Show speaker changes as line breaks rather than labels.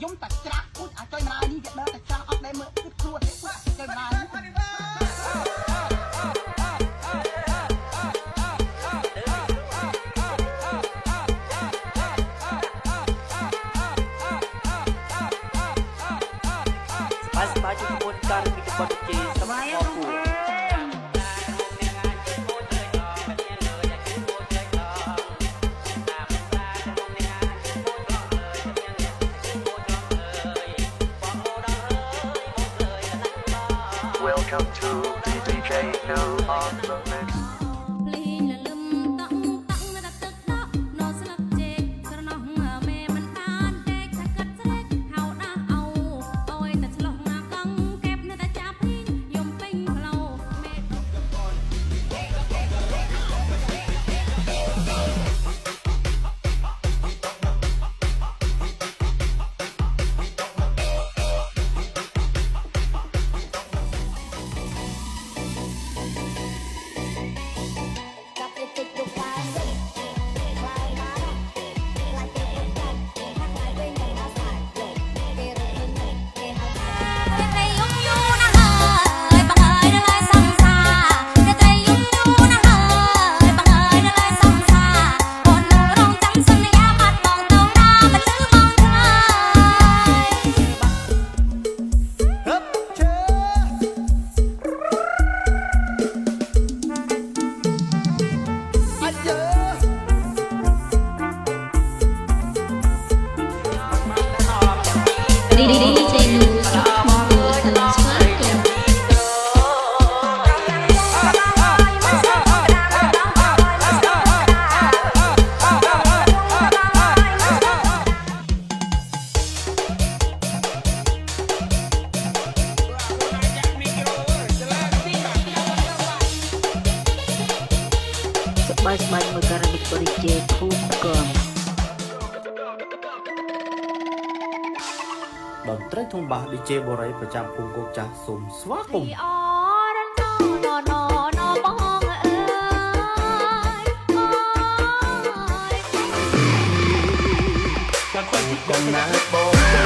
យំតាច្រាក់ពុជអាចុយម្ដាយនេះវាដើរតាច្រាក់អត់ដែលមើលគិតខ្លួនទេពុជចុយម្ដាយ
បាជុំមុនការពីបទជេសម័យអពូ
Welcome to DJ No on the mix.
ស្បាយមើលការនិកបរិជេភូមិកំតន្ត្រីធំបាស DJ បរិយប្រចាំភូមិគោកចាស់សូមស្វាគមន៍កំណើតបង